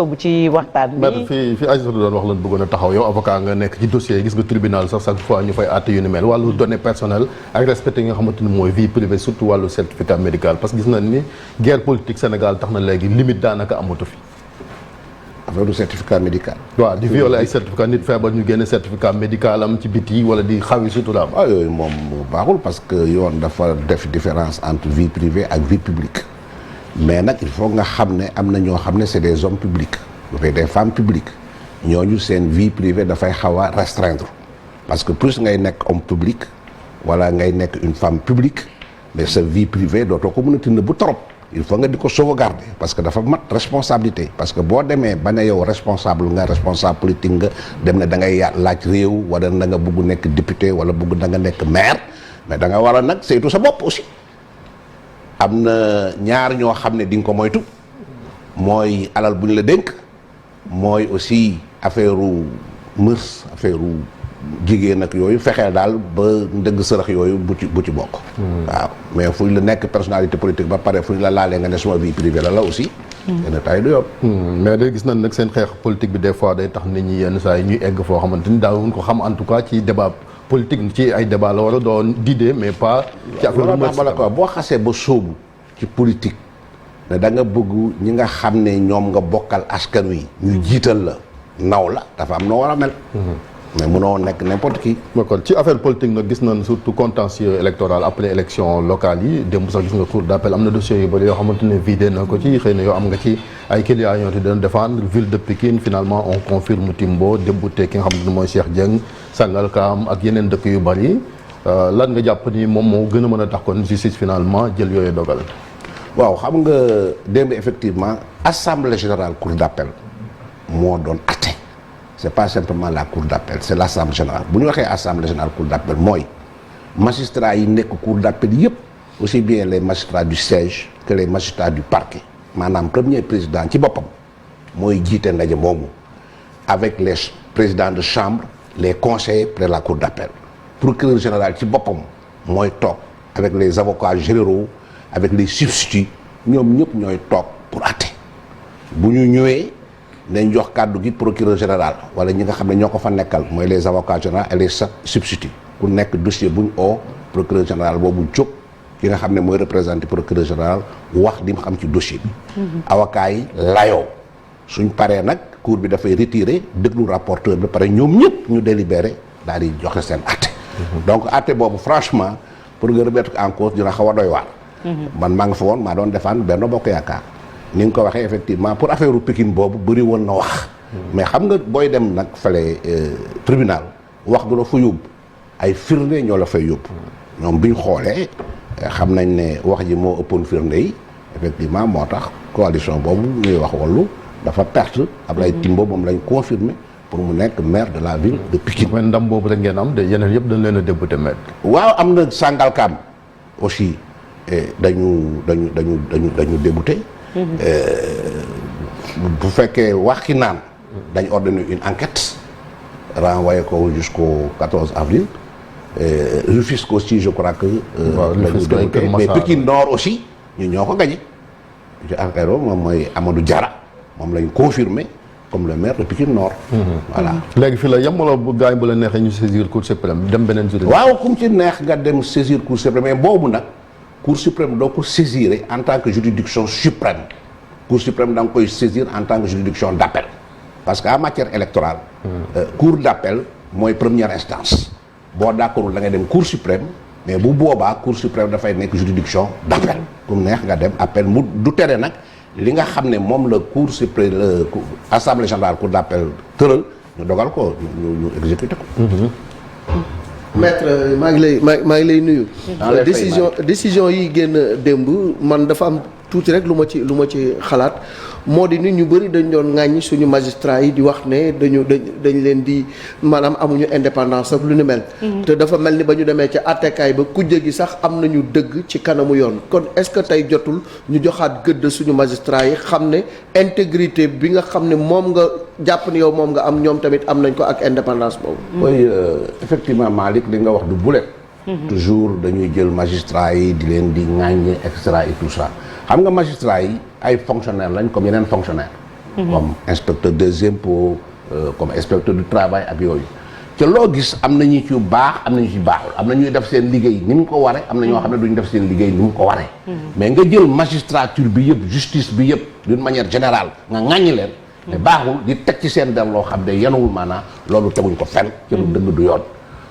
soobu ci waxtaan bi. fi Aïssatou doon wax lan bëggoon a taxaw yow avocat nga nekk ci dossier gis nga tribunal sax chaque fois ñu fay àtte yu ni mel wàllu données personnelles ak respecté nga xamante ni mooy vie privée surtout wàllu certificat médical parce que gis nañ ni guerre politique Sénégal tax na léegi limite daanaka amatu fi. affaire du certificat médical. waaw di violer ay certificat nit feebar ñu génne certificat médical am ci biti wala di xawi surtout daam. waaw yooyu moom baaxul parce que yoon dafa def différence entre vie privée ak vie publique mais nag il faut nga xam ne am na ñoo xam ne c'est des hommes publics dafay des femmes publiques ñooñu seen vie privée dafay xaw a restreindre parce que plus ngay nekk homme public wala ngay nekk une femme publique mais sa vie privée dootoo ko mën a tënn bu trop. il faut nga di ko sauvegarder parce que dafa mat responsabilité parce que boo demee ba ne yow responsable politique nga dem ne da ngay laaj réew wala da nga bugg nekk député wala bugg da nga nekk maire mais da nga war a nag saytu sa bopp aussi am na ñaar ñoo xam ne di nga ko moytu mooy alal bu ñu la dénk mooy aussi affaire mœurs affaire jigéen ak yooyu fexeel daal ba ndëgg sërëx yooyu bu ci bokk. waaw mais fu ñu la nekk personnalité politique ba pare fu ñu la laalee nga ne suma vie privée la aussi. yenn taay du yoon. mais day gis nañ nag seen xeex politique bi des fois day tax nit ñi yenn saa yi ñuy egg foo xamante ni daawuñ ko xam en tout cas ci débat politique ci ay débat la war a doon d'idée mais pas. ci affaire boo xasee ba sóobu ci politique ne da nga bëgg ñi nga xam ne ñoom nga bokkal askan wi. ñu jiital la naw la dafa am noo war a mel. mais mënoo nekk n'importe qui. d'accord ci affaire politique nag gis nañ surtout contentieux électoral après élection locale yi démb sax gis nga cour d'appel am na dossiers yu bëri yoo xamante ne vidé na ko ci xëy na yoo am nga ci ay clients yoo te doon défendre ville de Pikine finalement on confirme Timbo débouté ki nga xamante ne mooy Cheikh Dieng Sangalkam ak yeneen dëkk yu bëri lan nga jàpp ni moom moo gën a mën a tax kon justice finalement jël yooyu dogal. waaw xam nga démb effectivement assemblée générale cour d'appel moo doon atte. c'est pas simplement la cour d'appel c'est l'assemblée générale bu ñu waxee assemblée générale cour d'appel mooy magistrats yi nekk cour d'appel yëpp aussi bien les magistrats du siège que les magistrats du parquet maanaam premier président ci boppam mooy jiite ndaje moomu avec les présidents de chambre les conseillers près la cour d'appel procureur général ci boppam mooy toog avec les avocats généraux avec les substituts ñoom ñëpp ñooy toog pour atte bu ñu ñëwee dañ jox kàddu gi procureur général wala ñi nga xam ne ñoo ko fa nekkal mooy les avocats généraux et les substituts ku nekk dossier bu ñu oo procureur général boobu jóg ki nga xam ne mooy représenté procureur général wax di mu xam ci dossier bi. avocats yi layoo suñ paree nag cour bi dafay retirer déglu rapporteur bi pare ñoom ñëpp ñu délibéré daal di joxe seen atte. donc atte boobu franchement pour nga remettre en cause dina xaw a doy waar. man maa nga fa woon maa doon défendre Benno Bokk Yaakaar. ni nga ko waxee effectivement pour affaire u Pikine boobu bëri woon na wax mais xam nga booy dem nag fale tribunal wax du la fa yóbbu ay firnde ñoo la fay yóbbu ñoom bi ñu xoolee xam nañ ne wax ji moo ëppoon firnde yi effectivement moo tax coalition boobu ñuy wax Wallu dafa perte Ablaye Timbo moom lañ confirmer pour mu nekk maire de la ville de Pikine. mais ndam boobu rek ngeen am de yeneen yëpp dañ leen a débouté maire. waaw am na Sangalkam aussi dañu débouté. bu fekkee waxi naan dañ ordonné une enquête renvoyé ko jusqu'au 14 avril Rufisque aussi je crois que mais Pikine Nord aussi ñu ñoo ko gagné ci enquête moom mooy Amadou Diarra moom lañ confirmé comme le maire de Pikine Nord. voilà léegi fii la yem wala bu gaañ bu la neexee ñu saisir cour suprême dem beneen juridiction. waaw kum ci neex nga dem saisir cour suprême mais boobu nag cour suprême doo ko saisir en tant que juridiction suprême cour suprême da nga koy saisir en tant que juridiction d'appel parce que en matière électorale cour d'appel mooy première instance boo d'accordul da ngay dem cour suprême mais bu boobaa cour suprême dafay nekk juridiction d'appel kum neex nga dem appel mu du tere nag li nga xam ne moom la cour suprême assemblée générale cour d'appel tëral ñu dogal ko ñu exécuter ko. maître maa ngi lay nuyu. décision yi génn démb man dafa am tuuti rek lu ma ci xalaat moo di nit ñu bëri dañ doon ŋàññi suñu magistrat yi di wax ne dañ leen di maanaam amuñu indépendance ak lu ni mel. te dafa mel ni ba ñu demee ca àttekaay ba kujje gi sax am nañu dëgg ci kanamu yoon kon est-ce que tey jotul ñu joxaat gëdd suñu magistrat yi xam ne intégrité bi nga xam ne moom nga jàpp ni yow moom nga am ñoom tamit am nañ ko ak indépendance boobu. oui effectivement Malick li nga wax du boulet. toujours dañuy jël magistrat yi di leen di ŋàññi et cetera et tout ça xam nga magistrat yi ay fonctionnaires lañ comme yeneen fonctionnaire comme inspecteur des impôts comme inspecteur du travail ak yooyu te loo gis am na ñu ci baax am na ñu ci baaxul am na ñuy def seen liggéey ni mu ko waree am na ñoo xam ne duñu def seen liggéey ni mu ko waree mais nga jël magistrature bi yëpp justice bi yëpp d'une manière générale nga ŋàññi leen mais baaxul di teg ci seen der loo xam ne yenuwul maanaam loolu teguñ ko fenn ci lu dëgg du yoon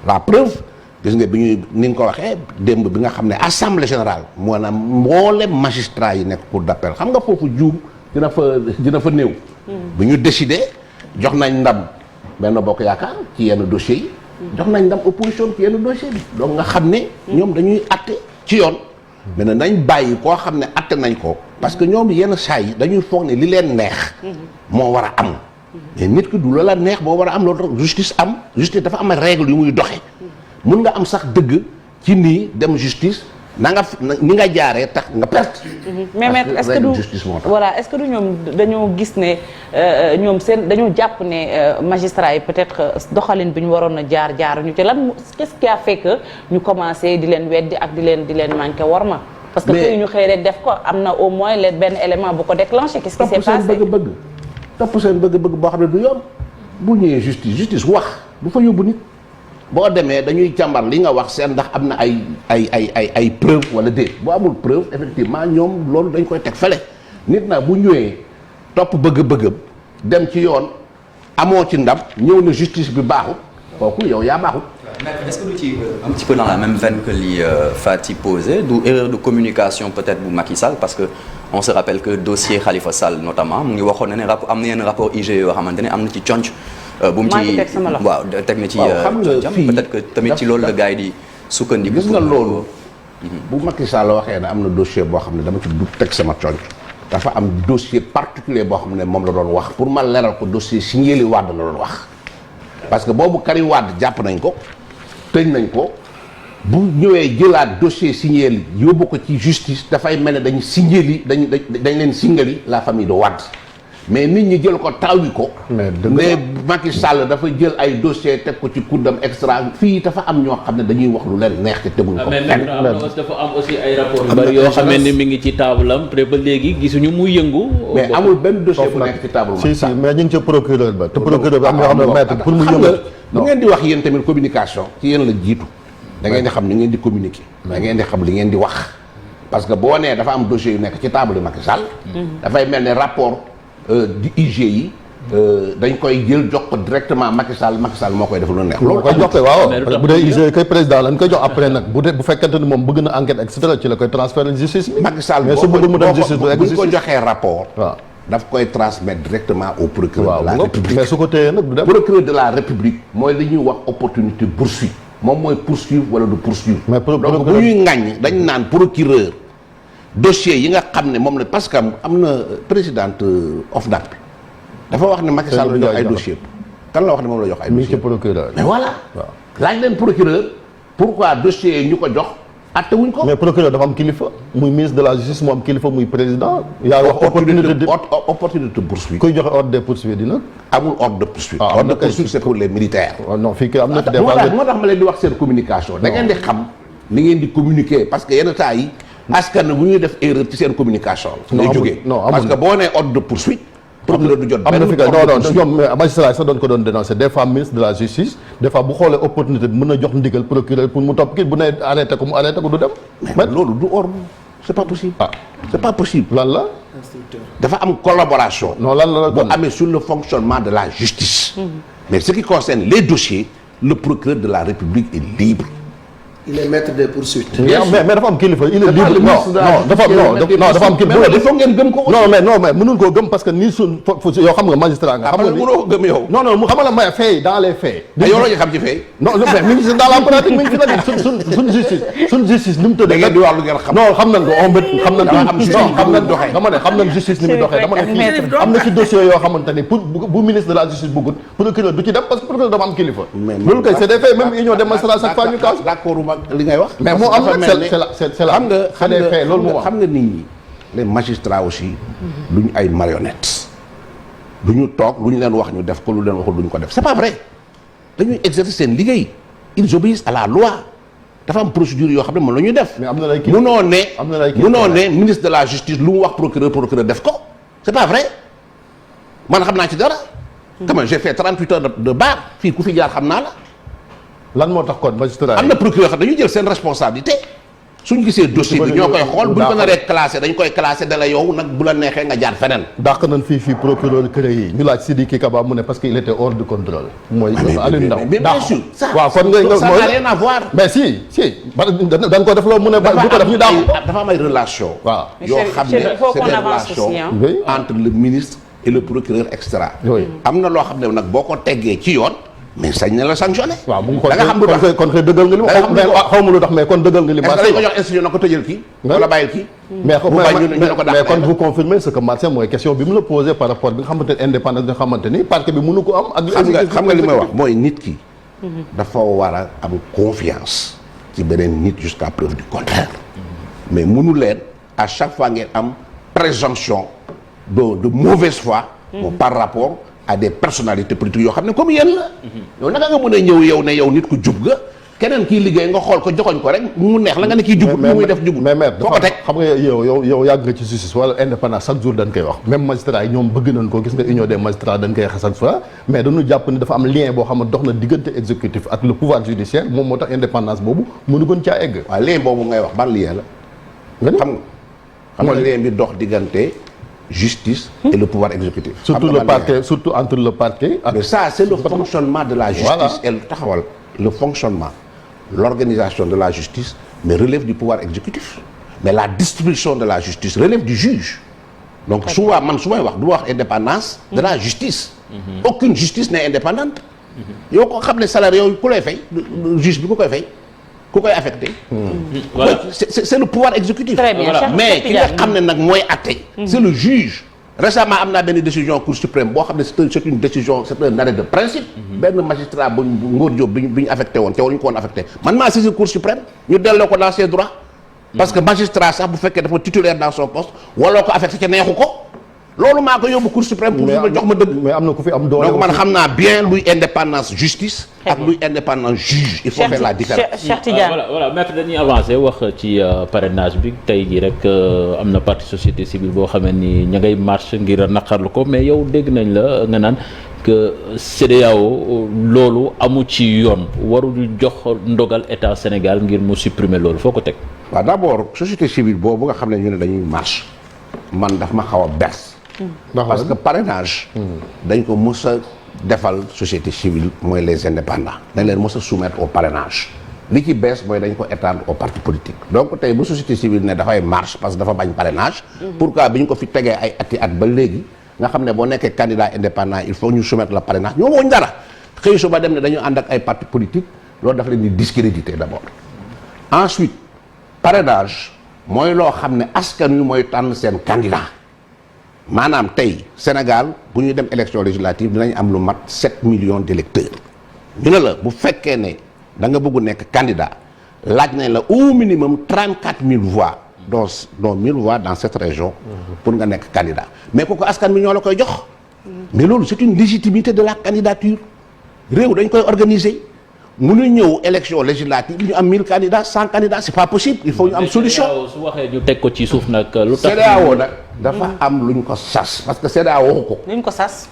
la preuve gis nga bi ñuy ni nga ko waxee démb bi nga xam ne assemblée générale maanaam mboolem magistrat yi nekk cour d'appel xam nga foofu juum dina fa néew bi ñu décidé jox nañ ndam Benno Bokk Yaakaar ci yenn dossiers yi jox nañ ndam opposition ci yenn dossiers bi donc nga xam ne ñoom dañuy atte ci yoon mais ne nañ bàyyi koo xam ne atte nañ ko parce que ñoom yenn saa yi dañuy foog ne li leen neex moo war a am mais nit ki du loola neex moo war a am loolu justice am justice dafa am règle yu muy doxe mun nga am sax dëgg ci nii dem justice na nga ni nga jaaree tax nga perte. mais est-ce que du voilà est-ce que du ñoom dañoo gis ne ñoom seen dañoo jàpp ne magistrats yi peut-être doxalin bi ñu waroon a jaaruñu ci lan qu'est-ce qui a fait que ñu commencé di leen weddi ak di leen manqué worma. parce que xëy ñu xëy rek def ko am na au moins benn élément bu ko déclenché. qu'est-ce qui s'est passé topp seen bëgg-bëgg boo xam ne du yoon bu ñëwee justice wax du fa yóbbu nit. boo demee dañuy càmbar li nga wax seen ndax am na ay preuve wala déet boo amul preuve effectivement ñoom loolu dañ koy teg fele nit na bu ñëwee topp bëgg-bëggam dem ci yoon amoo ci ndam ñëw na justice bi baaxul kooku yow yaa baaxul. Mais est-ce que lu ci un petit peu dans la même veine que li Fati posé du erreur de communication peut-être bu Macky Sall parce que on se rappelle que dossier Khalifa Sall notamment mu ngi waxoon ne am na yenn rapport IGE yoo xamante ne am na ci conc bu mu ci waaw teg na ci peut-être que tamit ci loolu la gars yi di sukkandiku. gis nga loolu bu Macky Sall waxee ne am na dossier boo xam ne dama ci du teg sama conc dafa am dossier particulier boo xam ne moom la doon wax pour ma leeral ko dossier Sindiély Wade la doon wax parce que boobu Karim Wade jàpp nañ ko tëj nañ ko bu ñëwee jëlaat dossier Sindiély yóbbu ko ci justice dafay mel ne dañ Sindiély dañ leen singali la famille de Wade mais nit ñi jël ko taawi ko. mais Macky Sall dafa jël ay dossiers teg ko ci kuddam extra fii dafa am ñoo xam ne dañuy wax lu leen neex te teguñ ko. mais dafa am aussi ay rapports yu bari yoo xam ne mi ngi ci taabalam après ba léegi gisuñu muy yëngu. mais amul benn dossier bu nekk ci table si mais ñu ngi ca procureur ba te procureur bi am yoo xam ne maître pour mu yëngu. bu ngeen di wax yéen tamit communication ci yéen la jiitu da ngeen di xam ni ngeen di communiquer. da ngeen di xam li ngeen di wax parce que boo nee dafa am dossier yu nekk ci table Macky Sall. dafay mel ne rapport. di IG yi dañ koy jël jox ko directement Macky Sall moo koy def lu neex. loolu koy jox waaw bu dee IG koy président lañ koy jox après nag bu fekkente ni moom bëgg na enquête et cetera ci la koy transférer justice bi. Macky Sall mais su bëggul mu dem justice bu egg justice bu ñu ko joxee rapport. waaw daf koy transmettre directement au procureur de la République. mais su ko téyee nag du dem. procureur de la République mooy li ñuy wax opportunité poursuite moom mooy poursuivre wala du poursuivre. mais donc bu ñuy ŋàññ dañ naan procureur. dossier yi nga xam ne moom la parce que am na présidente OFNAC bi dafa wax ne Macky Sall la jox ay dossier kan la wax ne moom la jox ay dossier procureur mais voilà laaj leen procureur pourquoi dossier yi ñu ko jox atte wuñ ko mais procureur dafa am kilifa muy ministre de la justice mu am kilifa muy président yaa wax opportunité de poursuite koy joxe ordre de poursuite dina amul ordre de poursuite ordre de poursuite c'est pour les militaires non fii kay am na moo tax ma leen di wax seen communication da ngeen di xam ni ngeen di communiquer parce que yenn temps yi askan bu ñuy def erreur ci seen communication la. lay jógee parce que boo nee ordre de poursuite. procureur du jot benn ñoom magistrat sax doon ko doon dénoncer des fois ministre de la justice des fois bu xoolee opportunité bi mën a jox ndigal procureur pour mu topp kii bu ne arrêté ko du dem. mais loolu du ordre c'est pas possible. c'est pas possible. lan la. dafa am collaboration. non lan la bu amee sur le fonctionnement de la justice. mais ce qui concerne les dossiers le procureur de la République est libre. il est maître des poursuites. mais dafa am kilifa il est libre dafa am kilifa. il faut ngeen gëm ko aussi. non mais mënul koo gëm parce que nii suñ yow xam nga magistrat nga. xam nga mënoo ko gëm yow. non mu xamal la may fay dans les faits. yow la ñu xam ci fay. non mais mi ngi si dans la pratique mi ngi fi nag suñ justice ni mu tëddee. da ngeen di wax lu ngeen xam. non xam nañ ko xam nañ dama ne xam nañ justice ni mu doxee dama ne fii am na ci dossier yoo xamante ni pour bu ministre de la justice bëggut procureur du ci dem parce que procureur dafa am kilifa. loolu kay c'est des faits même union des magistrats chaque fois ñu kaas li ngay wax. mais moo am nag c'est la xam nga nit ñi les magistrats aussi duñu ay marionnettes duñu toog lu ñu leen wax ñu def ko lu leen waxul duñu ko def c'est pas vrai dañuy exercer seen liggéey ils obéissent à la loi dafa am procédure yoo xam ne moom la ñuy def. mais am na lay kii munoo ne ministre de la justice lu mu wax procureur def ko c'est pas vrai man xam naa ci dara. dama j'ai fait 38 heures de bar fii ku fi jaar xam naa la. lan moo tax kon magistrat am na procureur xam dañuy jël seen responsabilité suñu gisee dossier bi ñoo koy xool bu ñu ko naree classé dañ koy classé da la yow nag bu la neexee nga jaar feneen. dàq nañ fii procureur CREI yi ñu laaj Sidiki Kaba mu ne parce que il était hors de contrôle. mooy Aliou Ndao mais bien sûr waaw kon nga ça n'a rien à voir. mais si dañ ko def loo mu ne bu ko def ñu dàq ko. dafa am ay relation waaw yoo xam ne il faut c'est qu'on des avance relations aussi, hein. Oui. entre le ministre et le procureur extra. Oui. am na loo xam ne nag boo ko teggee ci yoon mais sañ na la sanctionné. waaw bu da nga xam lu tax kon xëy dëggal nga li xaw ma lu tax mais kon dëggal nga li. est-ce que dañ ko jox institution na ko tëjal kii. wala bàyyil kii. mais mais kon vous confirmez ce que Martin mooy question bi mu la posé par rapport bi nga xamante ne indépendance bi nga xamante ni parquet bi mënu ko am. ak xam nga li may wax mooy nit ki. dafa war a am confiance ci beneen nit jusqu'à preuve du contraire. mais mënu leen à chaque fois ngeen am présomption de mauvaise foi. par rapport à des personnalités politiques yoo xam ne comme yéen la. yow naka nga mën a ñëw yow ne yow nit ku jub nga keneen kii liggéey nga xool ko joxoñ ko rek mu neex la nga ne kii jubut lu muy def jubut. mais maître foo ko teg xam nga yow yàgg nga ci justice wala indépendance chaque jour dañ koy wax même magistrat yi ñoom bëgg nañ ko gis nga union des magistrats dañ koy wax chaque fois mais dañu jàpp ni dafa am lien boo xam ne dox na diggante exécutif ak le pouvoir judiciaire moom moo tax indépendance boobu mënu gën caa egg. waaw lien boobu ngay wax ban lien la. xam nga lien bi dox diggante justice et le pouvoir exécutif. surtout le parquet surtout entre le parquet. mais ça c'est le fonctionnement de la justice. Voilà. et taxawal le fonctionnement l'organisation de la justice mais relève du pouvoir exécutif mais la distribution de la justice relève du juge donc souvent man su may wax du ma wax indépendance de la justice. aucune justice n'est indépendante. yow ko xam ne salaire yow ku lay fay juge bi ku koy fay ku koy affecté. Voilà. c'est le pouvoir exécutif. Très bien, Voilà. Cheikh mais ki nga Tidiane. xam ne nag mooy atte c'est le juge. récemment am naa benn décision cour suprême boo xam ne c'est une décision c'est un arrêt de principe. benn magistrat bu Ngor Diop bi ñu affecté woon te waruñu ko woon affecté man maa saisir cour suprême ñu delloo ko dans ses droits. parce que magistrat sax bu fekkee dafa titulaire dans son poste waloo ko affecté ca neexu ko loolu maa ko yóbbu cour suprême pour ma jox ma dëgg. mais am na ku fi am doole. donc man xam naa bien luy indépendance justice. ak luy indépendance juge. il faut faire la différence. Cheikh Tidiane. voilà maître dañuy avancer wax ci parrainage bi tey jii rek am na parti société civile boo xamee ni ña ngay marche ngir naqarlu ko mais yow dégg nañ la nga naan que CEDEAO loolu amu ci yoon warul jox ndogal état Sénégal ngir mu supprimer loolu foo ko teg. waaw d'abord société civile boobu nga xam ne ñu ne dañuy marche man daf ma xaw a bers. parce que parrainage. dañ ko mës a defal société civile mooy les indépendants dañ leen mës a soumettre au parrainage li ci bees mooy dañ ko étendre aux partis politiques donc tey bu société civile ne dafay marche parce que dafa bañ parrainage. pourquoi bi ñu ko fi tegee ay ati at ba léegi nga xam ne boo nekkee candidat indépendant il faut ñu soumettre le parrainage ñoo woñ dara xëy suba dem ne dañu ànd ak ay partis politiques loolu dafa leen di discréditer d'abord. ensuite parrainage mooy loo xam ne askan wi mooy tànn seen candidat. maanaam tey Sénégal bu ñuy dem élection législative dinañ am lu mat 7 millions d'électeurs ñu ne la bu fekkee ne da nga bëgg nekk candidat laaj nañ la au minimum 34 000 voix dont 1000 voix dans cette région pour nga nekk candidat mais kooku askan bi ñoo la koy jox mais loolu c'est une légitimité de la candidature réew dañ koy organiser mënu ñëw élection législative ñu am 1000 candidats 100 candidats c'est pas possible il faut ñu am solution. su waxee ñu teg ko ci suuf nag. lu tax CEDEAO nag dafa am luñ ko sas parce que CEDEAO waxu ko. luñ ko sas.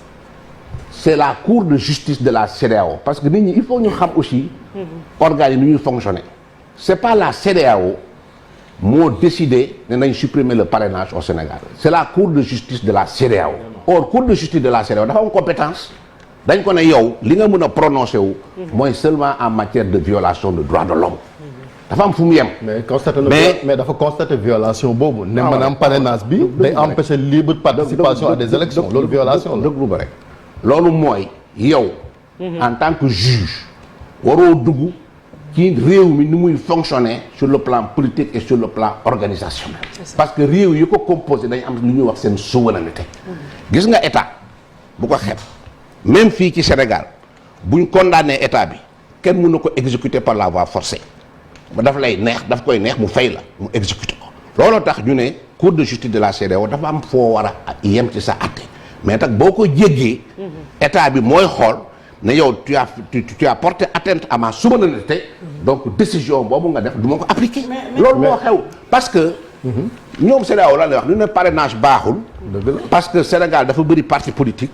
c'est la cour de justice de la CEDEAO parce que nit ñi il faut ñu xam aussi. organes yi nu ñuy fonctionner. c'est pas la CEDEAO moo décidé ne nañ supprimer le parrainage au Sénégal c'est la cour de justice de la CEDEAO. or cour de justice de la CEDEAO dafa am compétence. dañ ko ne yow li nga mën a prononcer wu. mooy seulement en matière de violation de droits de l'homme dafa am fu mu yem. mais dafa constater violation boobu. ne maanaam parrainage bi day empêcher libre participation à des élections loolu violation la. dëgg ba rek loolu mooy yow. en tant que juge waroo dugg ci réew mi ni muy fonctionner sur le plan politique et sur le plan organisationnel. parce que réew yi ko composé dañ am lu ñuy wax seen souveraineté. gis nga état bu ko xeeb. même fii ci Sénégal buñ condamné état bi kenn mën na ko exécuter par la voie forcée ba daf lay neex daf koy neex mu fay la mu exécuter ko looloo tax ñu ne cour de justice de la CEDEAO dafa am foo war a yem ci sa àtte mais nag boo ko jéggee état bi mooy xool ne yow tu as porté atteinte à ma souveraineté donc décision boobu nga def du ma ko appliquer loolu moo xew parce que ñoom CEDEAO lan lay wax ñu ne parrainage baaxul parce que Sénégal dafa bëri parti politique.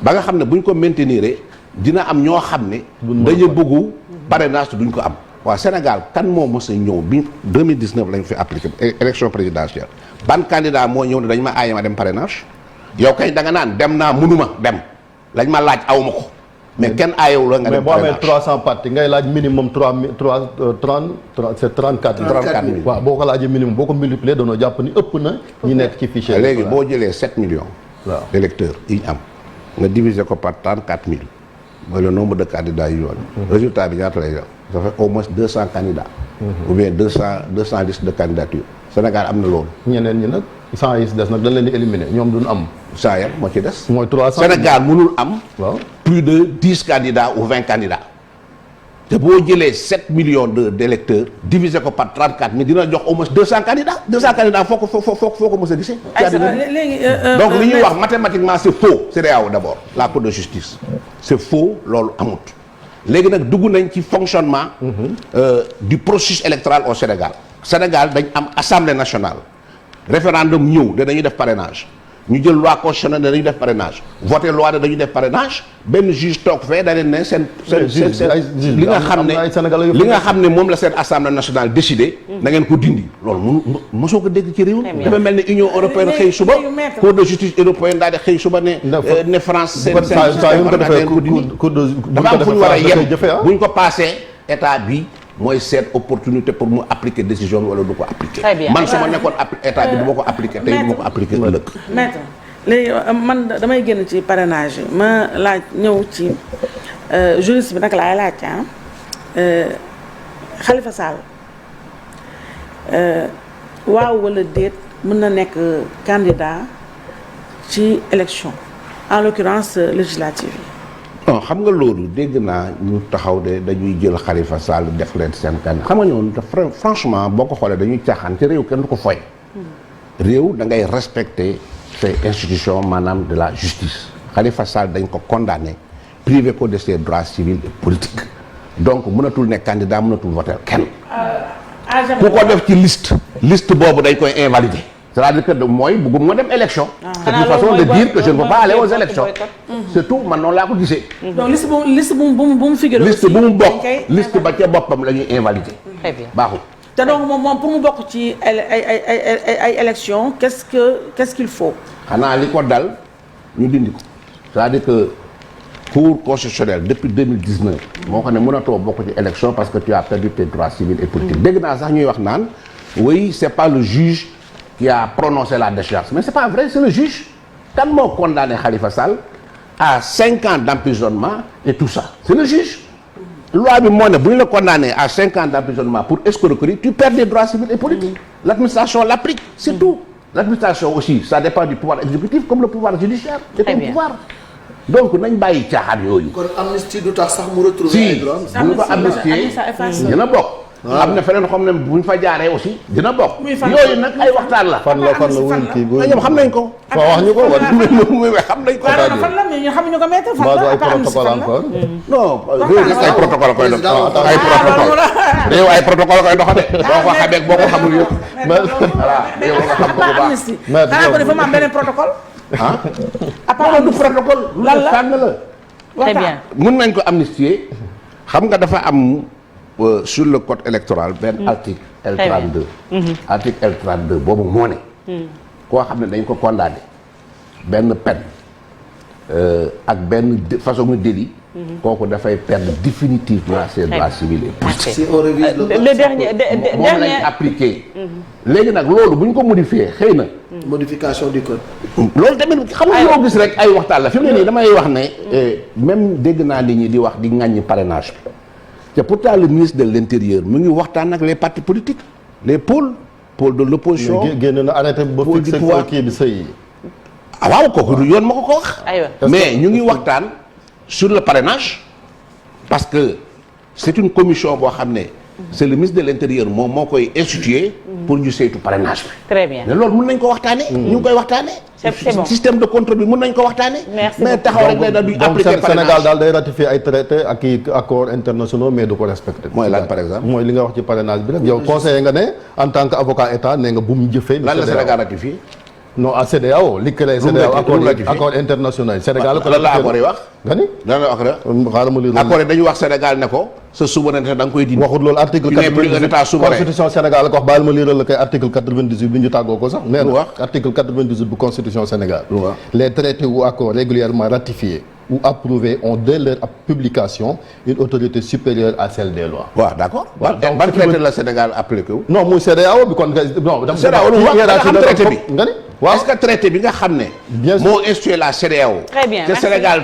ba nga xam ne bu ñu ko maintenir dina am ñoo xam ne. dañu bëggu parrainage duñ ko am. waaw Sénégal kan moo mës a ñëw bi 2019 lañ fi appliqué élection présidentielle ban candidat moo ñëw ne dañ ma aaye ma dem parrainage yow kay da nga naan dem naa mënuma dem lañ ma laaj aw ma ko mais kenn aayewu la nga dem parrainage mais boo amee 300 partis ngay laaj minimum 34 000 waaw boo ko laajee minimum boo ko multiplier doonoo jàpp ni ëpp na ñi nekk ci fichier. léegi boo jëlee 7 millions d'électeurs yi ñu am nga diviser ko par 34 000 mooy le nombre de candidats yu yoon résultat bi ñaata lay def ça fait au moins 200 candidats ou bien 200 listes de candidature Sénégal am na loolu ñeneen ñi nag 100 yi des nag dañ leen di éliminer ñoom duñ am saa yam moo ci des mooy 300 Sénégal mënul am waaw plus de 10 candidats ou 20 candidats te boo jëlee 7 millions divisé ko par 34 000 dina jox au moins 200 candidats foo ko mës a gisee donc li ñuy wax mathématiquement c'est faux CEDEAO d'abord la Cour de justice c'est faux loolu amut léegi nag dugg nañ ci fonctionnement du processus électoral au Sénégal dañ am assemblée nationale référendum ñëw de dañuy def parrainage ñu jël loi constitutionnelle ne dañuy def parrainage voté loi de dañuy def parrainage benn juge toog fee da leen ne seen li nga xam ne moom la seen assemblée nationale décidé na ngeen ko dindi loolu mosoo ko dégg ci réew dafa mel ne Union européenne xëy suba Cour de justice européenne daal di xëy suba ne France seen dafa am fu ñu war a yem buñ ko passé état bi mooy seet opportunité pour mu appliquer décision bi wala du ko appliquer man su ma nekkoon état bi du ma ko appliquer tey du ma ko appliquer ëllëg maître léegi man damay génn ci parrainage yi ma laaj ñëw ci juriste bi nag laay laaj Khalifa Sall waaw wala déet mën na nekk candidat ci élection en l'occurrence législative yi non xam nga loolu dégg naa ñu taxaw de dañuy jël Khalifa Sall def leen seen kan xam nga ñoom franchement boo ko xoolee dañuy caaxaan ci réew kenn du ko foy réew da ngay respecter ces institutions maanaam de la justice Khalifa Sall dañ ko condamné privé ko de ses droits civils et politiques donc mënatul nekk candidat mënatul voter kenn ku ko def ci liste boobu dañ koy invalider c'est-à-dire que mooy bëggum nga dem élection c'est une façon de dire que je ne veux pas aller aux élections c'est tout man noonu laa ko gisee donc liste bu mu figuré liste bu mu bokk liste ba ca boppam la ñuy invalider baaxul te donc moom pour mu bokk ci ay élections qu'est-ce qu'il faut xanaa li ko dal ñu dindi ko c'est-à-dire que Cour constitutionnelle depuis 2019 moo ko ne mënatoo bokk ci élection parce que tu as perdu tes droits civils et politiques dégg naa sax ñuy wax naan oui c'est pas le juge qui a prononcé la déchéance mais c'est pas vrai c'est le juge kan moo condamné Khalifa Sall à 5 ans d'emprisonnement et tout ça c'est le juge loi bi moo ne bu ñu la condamné à 5 ans d'emprisonnement pour escroquerie tu perds des droits civils et politiques l'administration l'applique c'est tout l'administration aussi ça dépend du pouvoir exécutif comme le pouvoir judiciaire et comme le pouvoir donc nañ bàyyi caaxaan yooyu kon amnistie du tax sax mu retrouver ay droits si bu ñu ko amnistier dina bokk am na feneen xam ne bu ñu fa jaaree aussi dina bokk yooyu nag ay waxtaan la fan la wuñ kii ñoom xam nañ ko wax ñu ko wala xam nañ ko fan la mais ñu xamuñu ko mettre fan la ay protocole encore non réew ay protocole koy dox ay protocole réew ay protocole koy dox de boo ko xamee boo ko xamul yëpp voilà yow nga xam ko bu baax xanaa ko dafa am beneen protocole ah du protocole lan la fànn la très bien mën nañ ko amnistier xam nga dafa am sur le code électoral benn article L32 article L32 boobu moo ne koo xam ne dañ ko condamné benn peine ak benn façon de délit kooku dafay perdre définitivement ses droits civils et politiques si on révise le dernier moom lañ appliqué léegi nag loolu bu ñu ko modifié xëy na modification du code loolu tamit xam nga loo gis rek ay waxtaan la fi mu ne nii damay wax ne même dégg naa nit ñi di wax di ŋàññi parrainage bi te pourtant le ministre de l'intérieur mu ngi waxtaan ak les partis politiques les pôles de l'opposition génn na arrêté ba fixé ko kii bi sëy ah waaw kooku du yoon ma ko wax mais ñu ngi waxtaan sur le parrainage parce que c'est une commission boo xam ne c'est le ministre de l'intérieur moom moo koy instituer pour ñu saytu parrainage bi très bien mais loolu mën nañ ko waxtaane ñu ngi koy waxtaane c'est bon système de contrôle bi mën nañ ko waxtaane merci mais taxaw rek da duñ appliquer Sénégal daal day ratifier ay traités ak i accords internationaux mais du ko respecter mooy lan par exemple mooy li nga wax ci parrainage bi rek yow conseiller nga ne en tant que avocat état ne nga bu mu jëfee lan la Sénégal ratifié non à CEDEAO li créé CEDEAO accord international Sénégal ko lan la accord yi wax nga ni lan la wax rek xaaral ma lire accord yi dañu wax Sénégal ne ko sa souveraineté da nga koy dindi waxut loolu article Tu n'es plus un État souverain. constitution Sénégal ko wax baal ma liiral la kay article 98 bi ñu tàggoo ko sax nee Lu na wax article 98 bu constitution Sénégal Lu wax les traités ou accords régulièrement ratifiés ou approuvés ont dès leur publication une autorité supérieure à celle des lois. waaw d'accord donc ban traité la Sénégal appliqué wu non muy CEDEAO bi kon non CEDEAO lu wax nga xam traité bi nga ni waaw est-ce que traité bi nga xam ne Bien sûr. moo institué la CEDEAO Très bien, te merci. Sénégal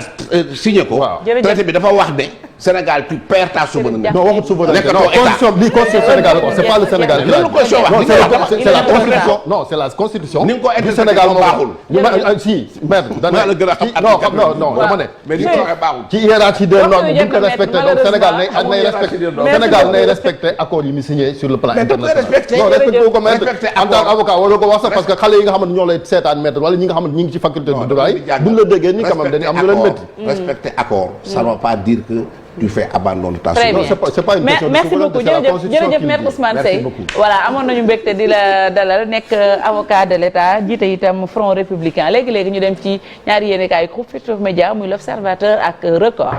signé ko Waaw. Jërëjëf. traité bi dafa wax ne Sénégal tu perds ta souveraineté Jërëjëf. non waxut souveraineté Nekkatoo non constitution bi constitution Sénégal ko c'est pas le Sénégal qui loolu constitution wax non li c'est nga wax c'est la Il est constitution non c'est la constitution Ni nga ko du interprété Sénégal moo baaxul. si maître maa la gën a xam non dama ne mais li nga waxee baaxul ci hiérarchie des normes bu ñu ko Maître, respecté donc malheureusement, Sénégal nay amul hiérarchie des normes. Sénégal nay respecté accords yi mu signé sur le plan Mais da koy international respecté. non respecté wu ko maître Respecté en tant accord. qu'avocat wala ko wax sax parce que xale yi nga xamante ñoo lay seetaan maître wala ñi nga xamante ñi ngi ci faculté de droit yi buñ la déggee ni quand même dañuy am lu leen métti respecter accord ça ne veut pas dire que tu fais abandon de ta Très souveraineté. bien. c'est pas une question de merci souveraineté, beaucoup c'est la jërëjëf constitution qui le Maître dit. Ousmane Merci Seye beaucoup. voilà amoon nañu mbégte di la dalal nekk avocat de l'État jiite itam Front républicain léegi-léegi ñu dem ci ñaari yéenekaay groupe Futurs Médias muy l'Observateur ak Record